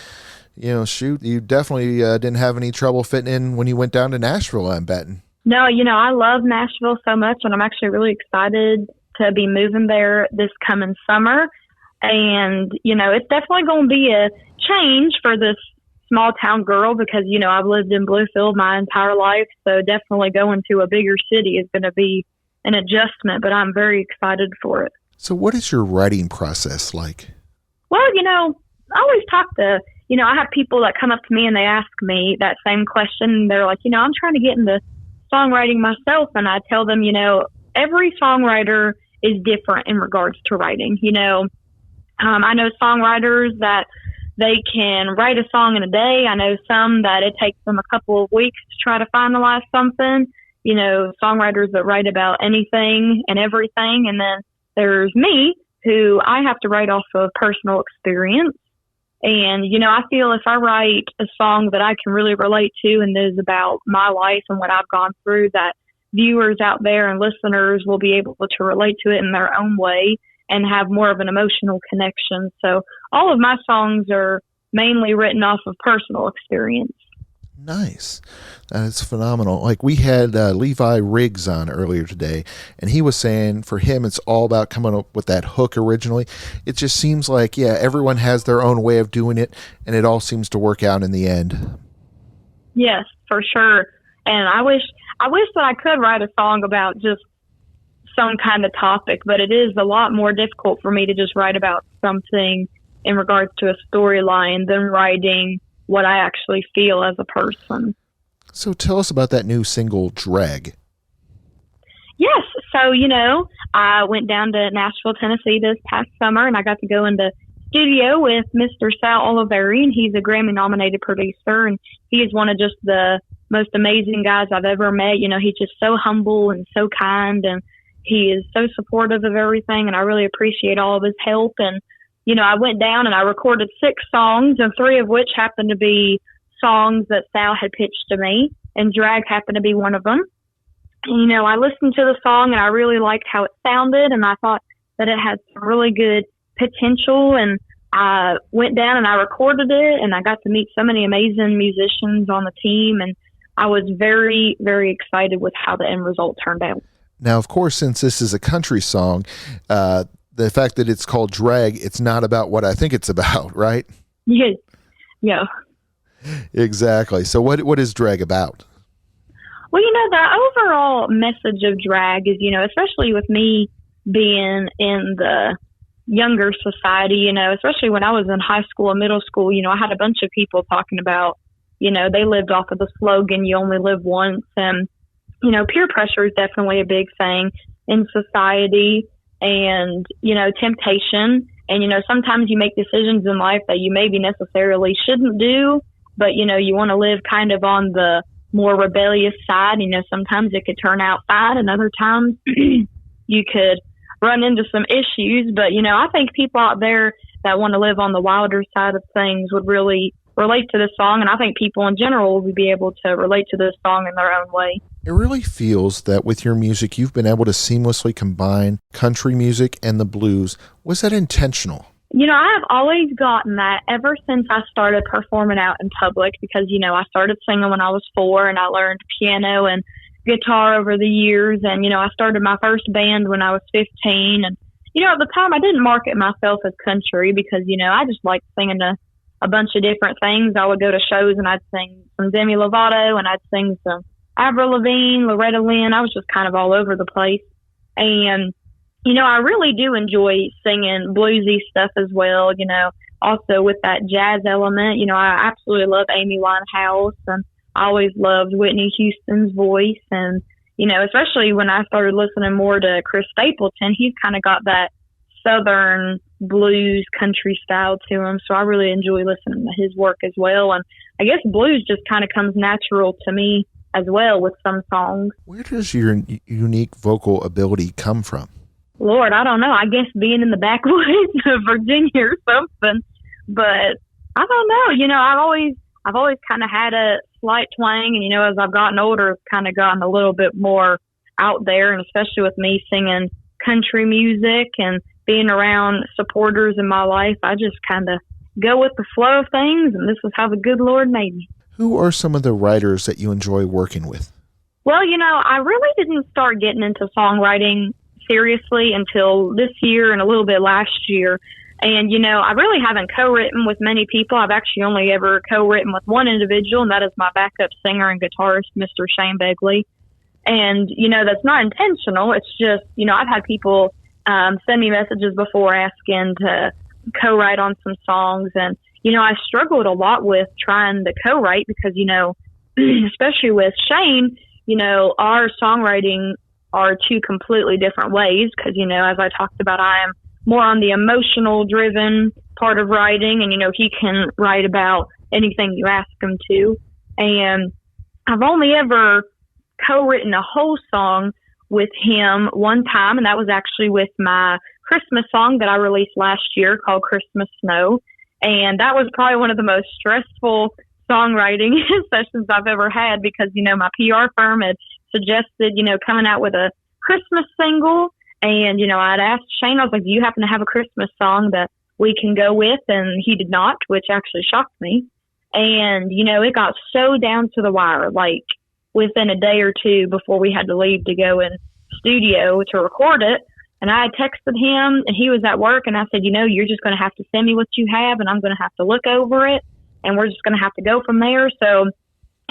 shoot, you definitely didn't have any trouble fitting in when you went down to Nashville, I'm betting. No, I love Nashville so much, and I'm actually really excited to be moving there this coming summer. And, it's definitely going to be a change for this small town girl because, I've lived in Bluefield my entire life. So definitely going to a bigger city is going to be an adjustment, but I'm very excited for it. So what is your writing process like? Well, I always talk to, I have people that come up to me and they ask me that same question. They're like, I'm trying to get into songwriting myself. And I tell them, every songwriter is different in regards to writing. I know songwriters that they can write a song in a day. I know some that it takes them a couple of weeks to try to finalize something. Songwriters that write about anything and everything. And then there's me, who I have to write off of personal experience. And, I feel if I write a song that I can really relate to and is about my life and what I've gone through, that viewers out there and listeners will be able to relate to it in their own way and have more of an emotional connection. So all of my songs are mainly written off of personal experience. Nice. That is phenomenal. Like we had Levi Riggs on earlier today, and he was saying for him it's all about coming up with that hook originally. It just seems like, everyone has their own way of doing it, and it all seems to work out in the end. Yes, for sure. And I wish that I could write a song about just some kind of topic, but it is a lot more difficult for me to just write about something in regards to a storyline than writing what I actually feel as a person. So tell us about that new single, Drag. Yes. So, I went down to Nashville, Tennessee this past summer, and I got to go into studio with Mr. Sal Oliveri, and he's a Grammy-nominated producer, and he is one of just the most amazing guys I've ever met. He's just so humble and so kind, and he is so supportive of everything, and I really appreciate all of his help. And I went down and I recorded 6 songs, and 3 of which happened to be songs that Sal had pitched to me, and Drag happened to be one of them. And, I listened to the song and I really liked how it sounded, and I thought that it had some really good potential, and I went down and I recorded it, and I got to meet so many amazing musicians on the team, and I was very, very excited with how the end result turned out. Now, of course, since this is a country song, the fact that it's called Drag, it's not about what I think it's about, right? Yes. Yeah. Exactly. So what is Drag about? Well, the overall message of drag is, especially with me being in the younger society, especially when I was in high school and middle school, I had a bunch of people talking about, they lived off of the slogan, you only live once. And, peer pressure is definitely a big thing in society, and, temptation. And, sometimes you make decisions in life that you maybe necessarily shouldn't do, but, you want to live kind of on the more rebellious side. Sometimes it could turn out fine, and other times you could run into some issues. But, I think people out there that want to live on the wilder side of things would really relate to this song. And I think people in general will be able to relate to this song in their own way. It really feels that with your music, you've been able to seamlessly combine country music and the blues. Was that intentional? I have always gotten that ever since I started performing out in public, because, I started singing when I was 4, and I learned piano and guitar over the years. And, I started my first band when I was 15. And, at the time I didn't market myself as country because, I just liked singing a bunch of different things. I would go to shows and I'd sing some Demi Lovato, and I'd sing some Avril Lavigne, Loretta Lynn. I was just kind of all over the place. And, I really do enjoy singing bluesy stuff as well, also with that jazz element. I absolutely love Amy Winehouse, and I always loved Whitney Houston's voice. And, especially when I started listening more to Chris Stapleton, he's kind of got that Southern blues country style to him. So I really enjoy listening to his work as well. And I guess blues just kind of comes natural to me as well with some songs. Where does your unique vocal ability come from? Lord, I don't know. I guess being in the backwoods of Virginia or something. But I don't know. I've always kind of had a slight twang, and as I've gotten older, it's kind of gotten a little bit more out there. And especially with me singing country music and being around supporters in my life, I just kind of go with the flow of things, and this is how the good Lord made me. Who are some of the writers that you enjoy working with? Well, I really didn't start getting into songwriting seriously until this year and a little bit last year. And, I really haven't co-written with many people. I've actually only ever co-written with one individual, and that is my backup singer and guitarist, Mr. Shane Begley. And, that's not intentional. It's just, I've had people send me messages before asking to co-write on some songs. And, I struggled a lot with trying to co-write because, especially with Shane, our songwriting are two completely different ways because, as I talked about, I am more on the emotional driven part of writing, and, he can write about anything you ask him to. And I've only ever co-written a whole song with him one time, and that was actually with my Christmas song that I released last year called Christmas Snow. And that was probably one of the most stressful songwriting sessions I've ever had because, my PR firm had suggested, coming out with a Christmas single. And, I'd asked Shane, I was like, do you happen to have a Christmas song that we can go with? And he did not, which actually shocked me. And, it got so down to the wire, like within a day or two before we had to leave to go in studio to record it. And I had texted him, and he was at work, and I said, you're just going to have to send me what you have, and I'm going to have to look over it, and we're just going to have to go from there. So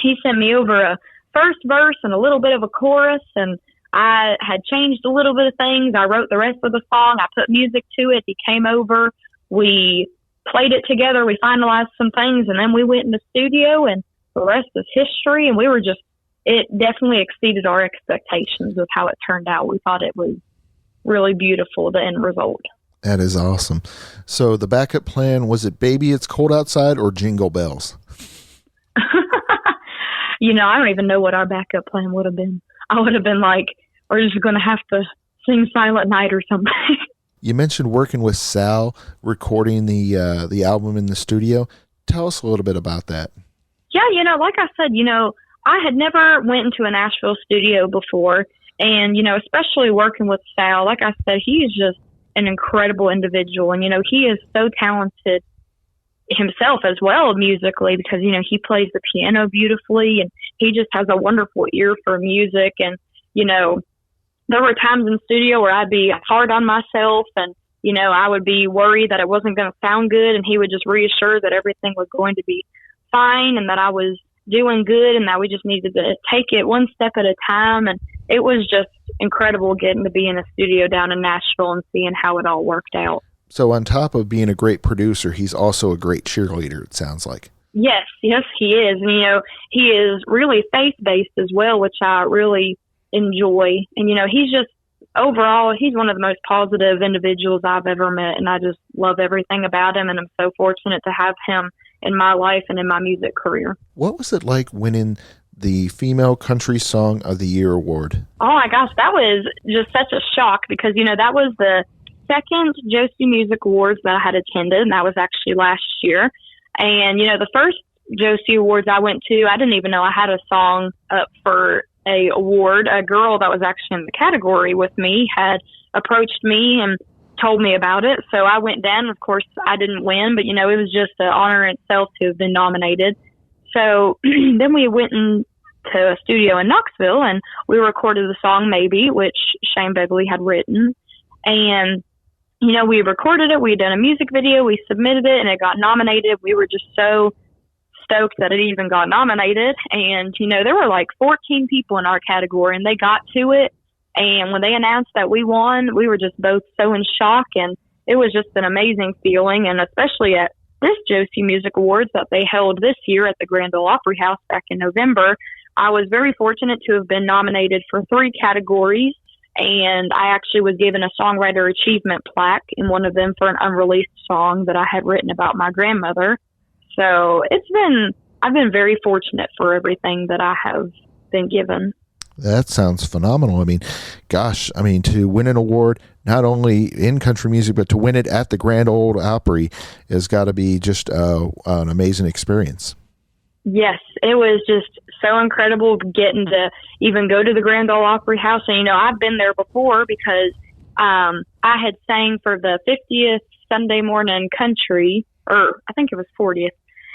he sent me over a first verse and a little bit of a chorus, and I had changed a little bit of things. I wrote the rest of the song. I put music to it. He came over. We played it together. We finalized some things, and then we went in the studio, and the rest is history. And it definitely exceeded our expectations with how it turned out. We thought it was really beautiful, the end result. That is awesome. So the backup plan, was it Baby It's Cold Outside or Jingle Bells? I don't even know what our backup plan would have been. I would have been like, we're just going to have to sing Silent Night or something. You mentioned working with Sal, recording the album in the studio. Tell us a little bit about that. Yeah, like I said, I had never went into a Nashville studio before. And, especially working with Sal, like I said, he is just an incredible individual. And, he is so talented himself as well musically, because, he plays the piano beautifully, and he just has a wonderful ear for music. And, there were times in the studio where I'd be hard on myself, and, I would be worried that it wasn't going to sound good, and he would just reassure that everything was going to be fine and that I was doing good and that we just needed to take it one step at a time. And it was just incredible getting to be in a studio down in Nashville and seeing how it all worked out. So on top of being a great producer, he's also a great cheerleader, it sounds like. Yes, he is. And, he is really faith-based as well, which I really enjoy. And, he's just, overall, he's one of the most positive individuals I've ever met, and I just love everything about him, and I'm so fortunate to have him in my life and in my music career. What was it like winning the Female Country Song of the Year award? Oh my gosh, that was just such a shock, because, that was the second Josie Music Awards that I had attended, and that was actually last year. And, the first Josie Awards I went to, I didn't even know I had a song up for a award. A girl that was actually in the category with me had approached me and told me about it. So I went down. Of course, I didn't win, but, it was just an honor in itself to have been nominated. So then we went into a studio in Knoxville, and we recorded the song Maybe, which Shane Begley had written. And, we recorded it. We had done a music video. We submitted it, and it got nominated. We were just so stoked that it even got nominated. And, there were like 14 people in our category, and they got to it. And when they announced that we won, we were just both so in shock, and it was just an amazing feeling. And especially at this Josie Music Awards that they held this year at the Grand Ole Opry House back in November, I was very fortunate to have been nominated for 3 categories. And I actually was given a Songwriter Achievement plaque in one of them for an unreleased song that I had written about my grandmother. So I've been very fortunate for everything that I have been given. That sounds phenomenal. I mean, gosh, to win an award, not only in country music, but to win it at the Grand Ole Opry has got to be just an amazing experience. Yes, it was just so incredible getting to even go to the Grand Ole Opry House. And, I've been there before because I had sang for the 50th Sunday Morning Country, or I think it was 40th.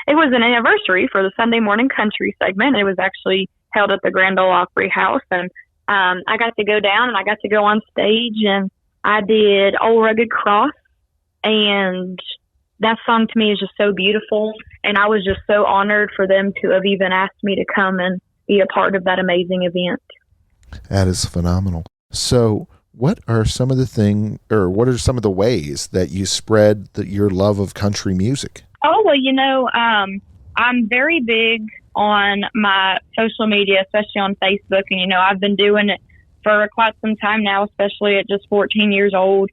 It was an anniversary for the Sunday Morning Country segment. It was actually held at the Grand Ole Opry House. And I got to go down and I got to go on stage, and I did Old Rugged Cross. And that song to me is just so beautiful. And I was just so honored for them to have even asked me to come and be a part of that amazing event. That is phenomenal. So what are some of the ways that you spread your love of country music? Oh, well, I'm very big on my social media, especially on Facebook. And, I've been doing it for quite some time now, especially at just 14 years old.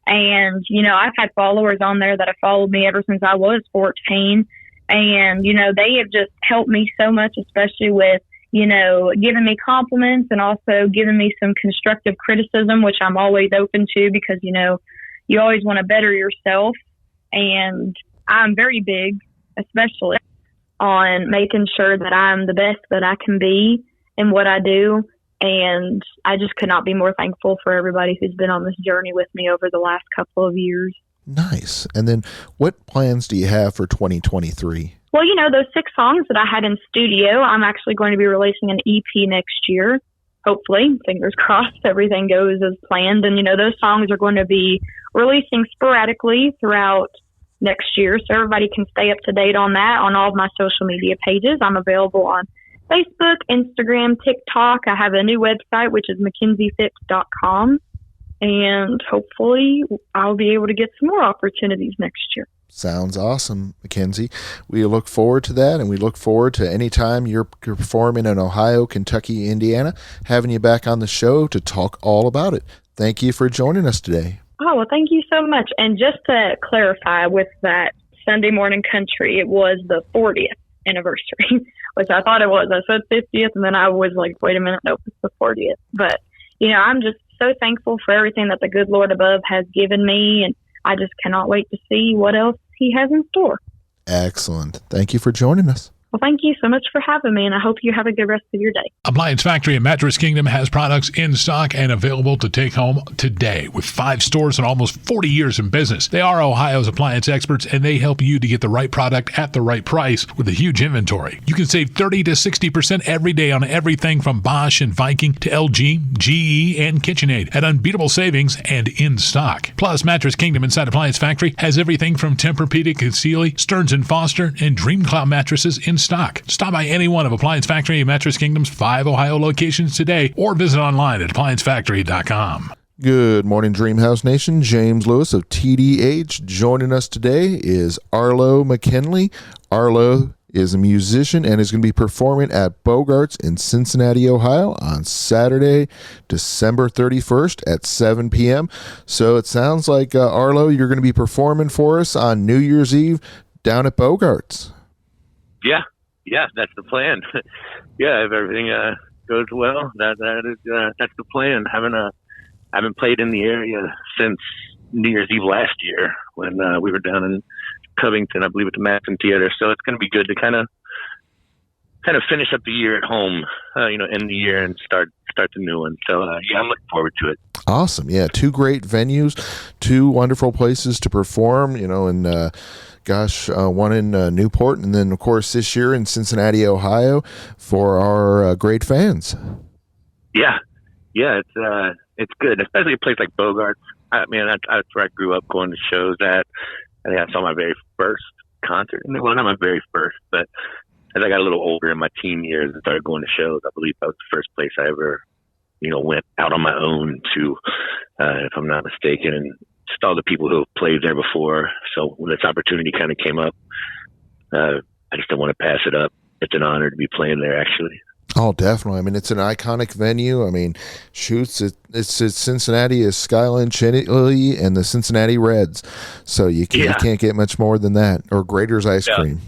And, I've had followers on there that have followed me ever since I was 14. And, they have just helped me so much, especially with, giving me compliments and also giving me some constructive criticism, which I'm always open to because, you always want to better yourself. And I'm very big, especially on making sure that I'm the best that I can be in what I do. And I just could not be more thankful for everybody who's been on this journey with me over the last couple of years. Nice. And then what plans do you have for 2023? Well, those 6 songs that I had in studio, I'm actually going to be releasing an EP next year. Hopefully, fingers crossed, everything goes as planned. And, those songs are going to be releasing sporadically throughout next year. So everybody can stay up to date on that on all of my social media pages. I'm available on Facebook, Instagram, TikTok. I have a new website, which is MakenziePhipps.com. And hopefully I'll be able to get some more opportunities next year. Sounds awesome, Makenzie. We look forward to that, and we look forward to any time you're performing in Ohio, Kentucky, Indiana, having you back on the show to talk all about it. Thank you for joining us today. Oh, well, thank you so much. And just to clarify with that Sunday Morning Country, it was the 40th anniversary, which I thought it was. I said 50th, and then I was like, wait a minute, nope, it's the 40th. But, I'm just so thankful for everything that the good Lord above has given me, and I just cannot wait to see what else he has in store. Excellent. Thank you for joining us. Well, thank you so much for having me, and I hope you have a good rest of your day. Appliance Factory and Mattress Kingdom has products in stock and available to take home today. With 5 stores and almost 40 years in business, they are Ohio's appliance experts, and they help you to get the right product at the right price with a huge inventory. You can save 30 to 60% every day on everything from Bosch and Viking to LG, GE, and KitchenAid at unbeatable savings and in stock. Plus, Mattress Kingdom inside Appliance Factory has everything from Tempur-Pedic and Sealy, Stearns & Foster, and Dream Cloud mattresses in stock. Stop by any one of Appliance Factory and Mattress Kingdom's 5 Ohio locations today or visit online at appliancefactory.com. Good morning, Dreamhouse Nation. James Lewis of TDH. Joining us today is Arlo McKinley. Arlo is a musician and is going to be performing at Bogart's in Cincinnati, Ohio on Saturday, December 31st at 7 p.m. So it sounds like, Arlo, you're going to be performing for us on New Year's Eve down at Bogart's. Yeah, that's the plan. Yeah, if everything goes well, that's the plan. Haven't played in the area since New Year's Eve last year when we were down in Covington, I believe, at the Madison Theater. So it's going to be good to kind of finish up the year at home, end the year and start the new one. So I'm looking forward to it. Awesome. Yeah, 2 great venues, 2 wonderful places to perform, and one in Newport, and then, of course, this year in Cincinnati, Ohio, for our great fans. Yeah, it's good, especially a place like Bogart's. I mean, that's where I grew up going to shows at. I think I saw my very first concert. Well, not my very first, but as I got a little older in my teen years and started going to shows, I believe that was the first place I ever, went out on my own to, if I'm not mistaken, and just all the people who have played there before. So when this opportunity kind of came up, I just don't want to pass it up. It's an honor to be playing there, actually. Oh, definitely. I mean, it's an iconic venue. I mean, it's Cincinnati is Skyline Chili and the Cincinnati Reds. So you can't get much more than that, or Grater's ice cream.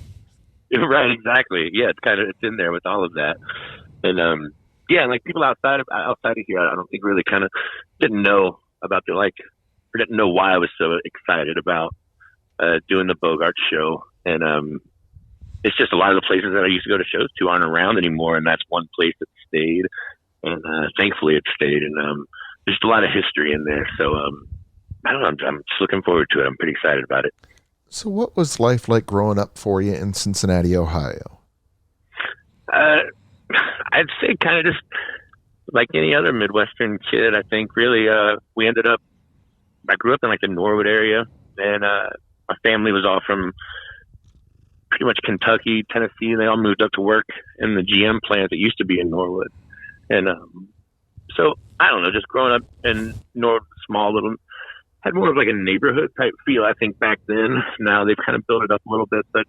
Right, exactly. Yeah, it's in there with all of that. And like people outside of here, I don't think really kind of didn't know about or didn't know why I was so excited about doing the Bogart show. And it's just a lot of the places that I used to go to shows to aren't around anymore, and that's one place that stayed. And thankfully it stayed. And there's a lot of history in there. So I don't know. I'm just looking forward to it. I'm pretty excited about it. So what was life like growing up for you in Cincinnati, Ohio? I'd say kind of just like any other Midwestern kid. I think really I grew up in the Norwood area, and my family was all from pretty much Kentucky, Tennessee. They all moved up to work in the GM plant that used to be in Norwood. And so I don't know, just growing up in Norwood, had more of a neighborhood type feel, I think, back then. Now they've kind of built it up a little bit, but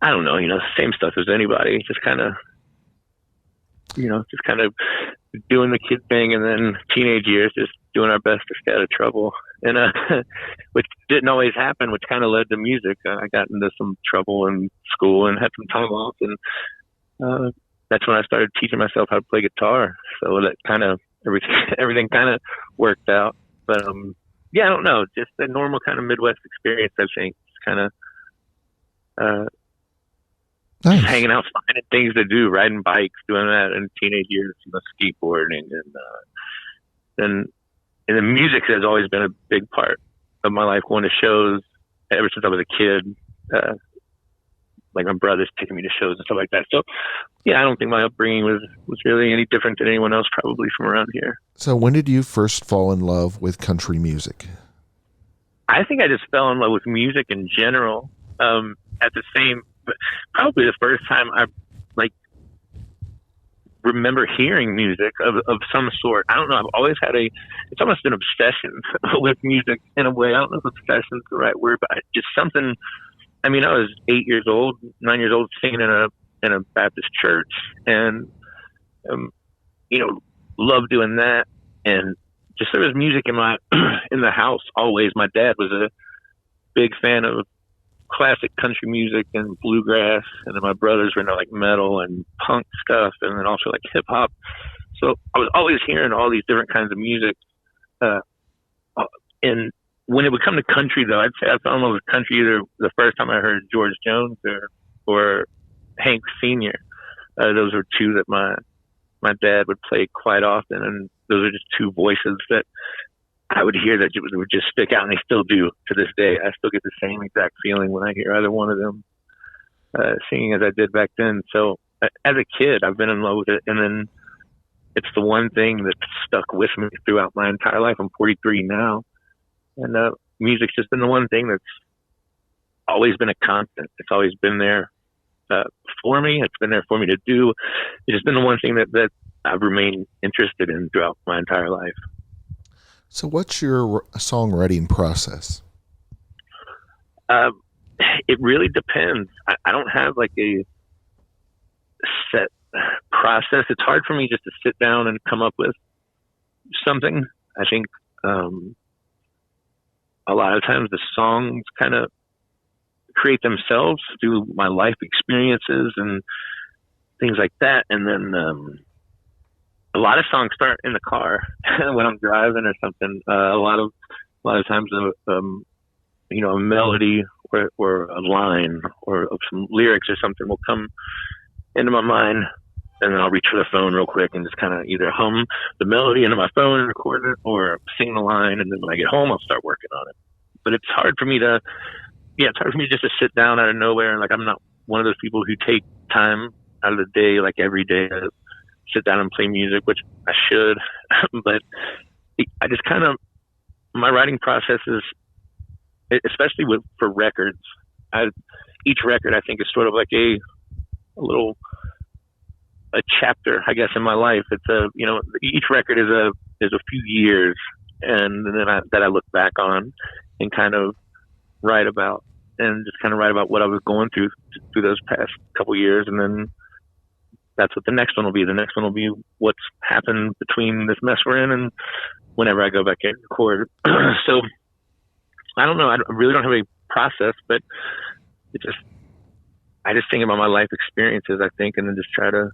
I don't know, same stuff as anybody, just kind of doing the kid thing, and then teenage years, just doing our best to stay out of trouble. And which didn't always happen, which kind of led to music. I got into some trouble in school and had some time off, and that's when I started teaching myself how to play guitar. So that kind of everything kind of worked out. But I don't know, just a normal kind of Midwest experience, I think. Just kind of nice. Hanging out, finding things to do, riding bikes, doing that in teenage years, skateboarding, and the music has always been a big part of my life. Going to shows ever since I was a kid. My brother's taking me to shows and stuff like that. So, I don't think my upbringing was really any different than anyone else probably from around here. So when did you first fall in love with country music? I think I just fell in love with music in general. Probably the first time I remember hearing music of some sort. I don't know. I've always had it's almost an obsession with music in a way. I don't know if obsession is the right word, but just something. I mean, I was 9 years old, singing in a Baptist church, and loved doing that. And just there was music in the house always. My dad was a big fan of classic country music and bluegrass, and then my brothers were into metal and punk stuff, and then also hip hop. So I was always hearing all these different kinds of music. And when it would come to country, though, I'd say I fell in love with country either the first time I heard George Jones or Hank Sr. Those were two that my dad would play quite often, and those are just two voices that I would hear that would just stick out, and they still do to this day. I still get the same exact feeling when I hear either one of them singing as I did back then. So as a kid, I've been in love with it, and then it's the one thing that stuck with me throughout my entire life. I'm 43 now, and music's just been the one thing that's always been a constant. It's always been there for me. It's been there for me to do. It's just been the one thing that I've remained interested in throughout my entire life. So what's your songwriting process? It really depends. I don't have like a set process. It's hard for me just to sit down and come up with something. I think a lot of times the songs kind of create themselves through my life experiences and things like that. And then a lot of songs start in the car when I'm driving or something. A lot of times, a melody or a line or some lyrics or something will come into my mind, and then I'll reach for the phone real quick and just kind of either hum the melody into my phone and record it, or sing the line, and then when I get home, I'll start working on it. But it's hard for me just to sit down out of nowhere, and like I'm not one of those people who take time out of the day, like every day, to sit down and play music, which I should. But I just kind of, my writing process is, especially for records, each record I think is sort of like a chapter, I guess, in my life. It's each record is a few years, and then that I look back on and kind of write about, and just kind of write about what I was going through those past couple years, and then that's what the next one will be. The next one will be what's happened between this mess we're in and whenever I go back and record. So I don't know. I really don't have a process, but I just think about my life experiences, I think, and then just try to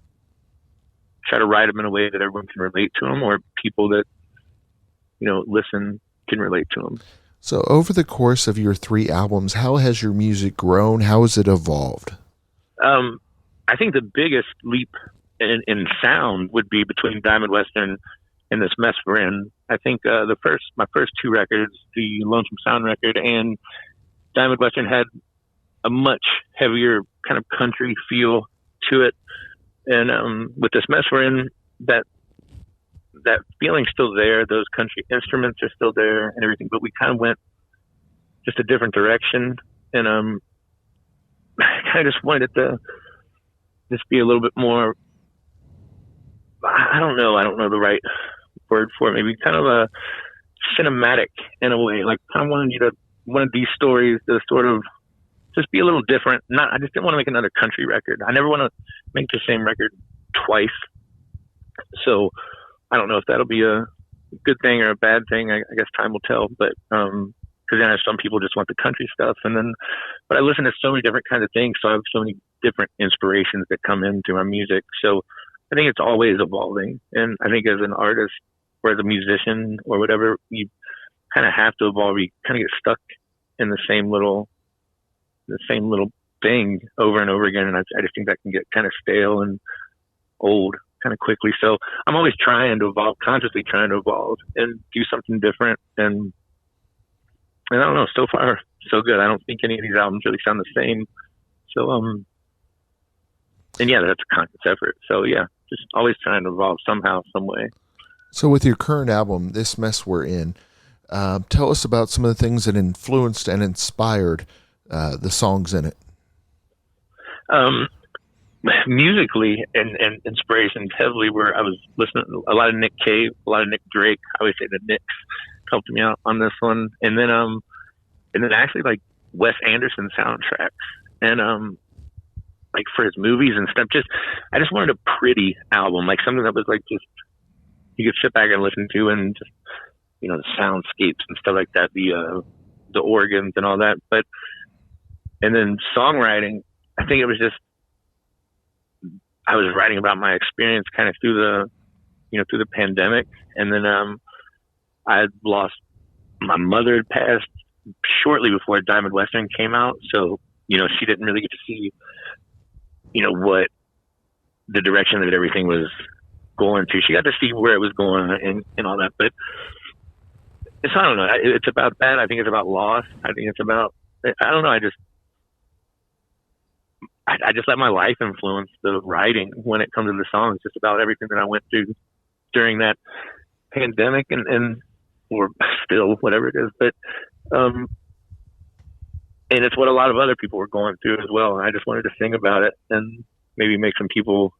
write them in a way that everyone can relate to them, or people that, listen can relate to them. So over the course of your 3 albums, how has your music grown? How has it evolved? I think the biggest leap in sound would be between Diamond Western and this mess we're in. I think my first 2 records, the Lonesome Sound record and Diamond Western, had a much heavier kind of country feel to it. And with this mess we're in, that feeling's still there. Those country instruments are still there and everything, but we kind of went just a different direction. And I kind of just wanted it to just be a little bit more, I don't know the right word for it, maybe kind of a cinematic in a way. Like, I wanted these stories to sort of just be a little different. I just didn't want to make another country record. I never want to make the same record twice. So I don't know if that'll be a good thing or a bad thing. I guess time will tell. But because then some people just want the country stuff, but I listen to so many different kinds of things, so I have so many different inspirations that come into my music. So I think it's always evolving, and I think as an artist or as a musician or whatever, you kind of have to evolve. You kind of get stuck in the same little thing over and over again, and I just think that can get kind of stale and old kind of quickly. So I'm always trying to evolve, consciously trying to evolve and do something different. And I don't know, so far so good. I don't think any of these albums really sound the same. So and yeah, that's a conscious effort. So yeah, just always trying to evolve somehow, some way. So with your current album, This Mess We're In, tell us about some of the things that influenced and inspired the songs in it. Musically and inspirations heavily where I was listening to a lot of Nick Cave, a lot of Nick Drake. I always say the Knicks helped me out on this one. And then actually like Wes Anderson soundtracks and like for his movies and stuff. I just wanted a pretty album, like something that was like just you could sit back and listen to, and just the soundscapes and stuff like that, the organs and all that. And then songwriting, I think it was just I was writing about my experience kind of through the pandemic, and then I had lost my mother had passed shortly before Diamond Western came out, so she didn't really get to see what the direction that everything was going to. She got to see where it was going and all that. But I don't know. It's about that. I think it's about loss. I think it's about, I don't know. I just let my life influence the writing when it comes to the songs. Just about everything that I went through during that pandemic and or still whatever it is. But and it's what a lot of other people were going through as well. And I just wanted to sing about it and maybe make some people,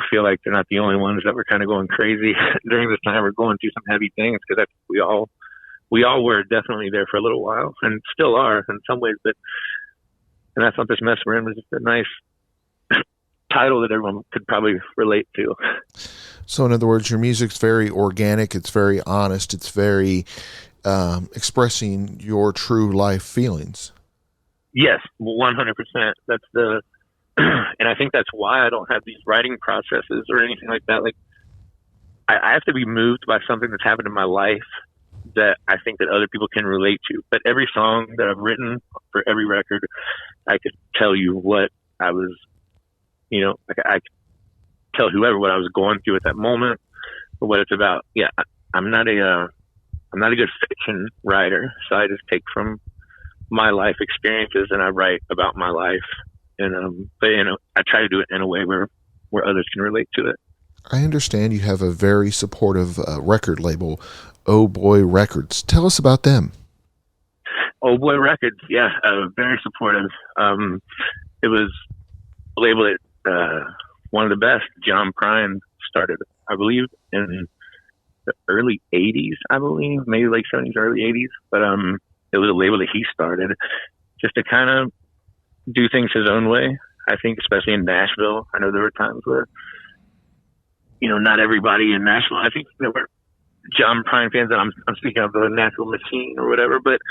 feel like they're not the only ones that were kind of going crazy during this time or going through some heavy things, because we all were definitely there for a little while and still are in some ways. But and I thought this mess we're in was just a nice title that everyone could probably relate to. So in other words, your music's very organic. It's very honest. It's very expressing your true life feelings. Yes, 100%. That's the, and I think that's why I don't have these writing processes or anything like that. Like, I have to be moved by something that's happened in my life that I think that other people can relate to. But every song that I've written for every record, I could tell you what I was, I could tell whoever what I was going through at that moment or what it's about. Yeah, I'm not a good fiction writer, so I just take from my life experiences and I write about my life. And but I try to do it in a way where others can relate to it. I understand you have a very supportive record label, Oh Boy Records. Tell us about them. Oh Boy Records, yeah, very supportive. It was a label that one of the best, John Prine, started, I believe, in the early 80s, I believe, maybe late 70s, early 80s. But it was a label that he started just to kind of do things his own way. I think, especially in Nashville, I know there were times where, not everybody in Nashville, I think there were John Prine fans, and I'm speaking of the Natural Machine or whatever, but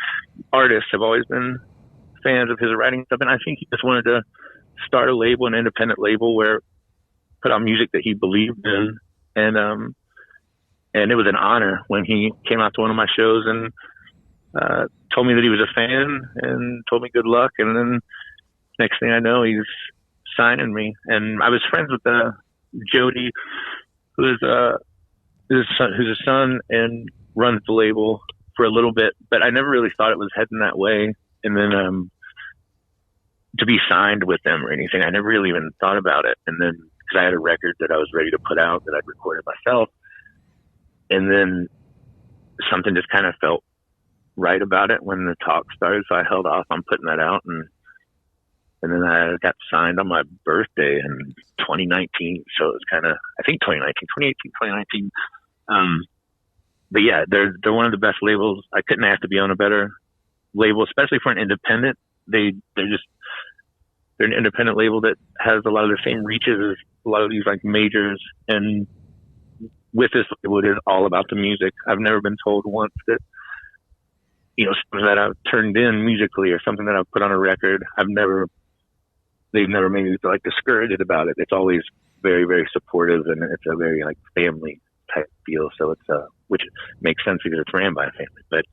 artists have always been fans of his writing stuff. And I think he just wanted to start a label, an independent label, where put out music that he believed in. And it was an honor when he came out to one of my shows and told me that he was a fan and told me good luck. And then next thing I know, he's signing me. And I was friends with Jody, who's a son and runs the label for a little bit, but I never really thought it was heading that way. And then to be signed with them or anything, I never really even thought about it. And then because I had a record that I was ready to put out that I'd recorded myself, and then something just kind of felt right about it when the talk started, so I held off on putting that out, and then I got signed on my birthday in 2019. So it was kind of, I think 2018, 2019. But yeah, they're one of the best labels. I couldn't ask to be on a better label, especially for an independent. They're an independent label that has a lot of the same reaches as a lot of these like majors. And with this label, it is all about the music. I've never been told once that, something that I've turned in musically or something that I've put on a record, they've never made me feel like discouraged about it. It's always very, very supportive, and it's a very like family type feel. So it's which makes sense because it's ran by a family. But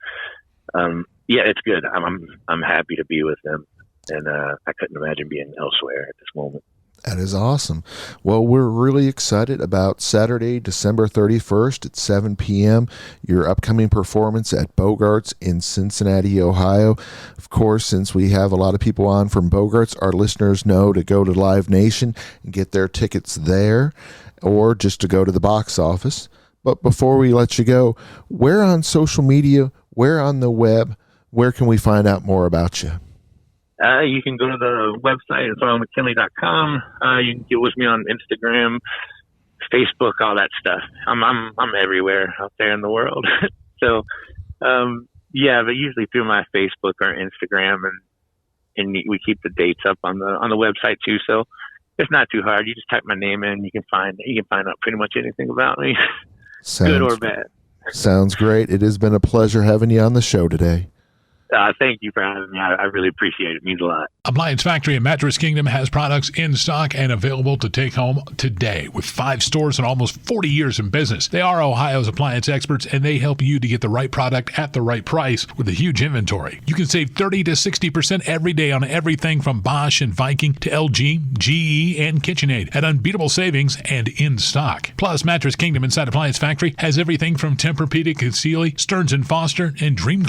yeah, it's good. I'm happy to be with them, and I couldn't imagine being elsewhere at this moment. That is awesome. Well, we're really excited about Saturday, December 31st at 7 p.m., your upcoming performance at Bogart's in Cincinnati, Ohio. Of course, since we have a lot of people on from Bogart's, our listeners know to go to Live Nation and get their tickets there, or just to go to the box office. But before we let you go, where on social media, where on the web, where can we find out more about you? You can go to the website. It's on McKinley.com. You can get with me on Instagram, Facebook, all that stuff. I'm everywhere out there in the world. So, yeah, but usually through my Facebook or Instagram, and we keep the dates up on the website too. So it's not too hard. You just type my name in. You can find out pretty much anything about me, good or bad. Sounds great. It has been a pleasure having you on the show today. Thank you for having me. I really appreciate it. It means a lot. Appliance Factory and Mattress Kingdom has products in stock and available to take home today. With 5 stores and almost 40 years in business, they are Ohio's appliance experts, and they help you to get the right product at the right price with a huge inventory. You can save 30 to 60% every day on everything from Bosch and Viking to LG, GE, and KitchenAid at unbeatable savings and in stock. Plus, Mattress Kingdom inside Appliance Factory has everything from Tempur-Pedic and Sealy, Stearns & Foster, and Dream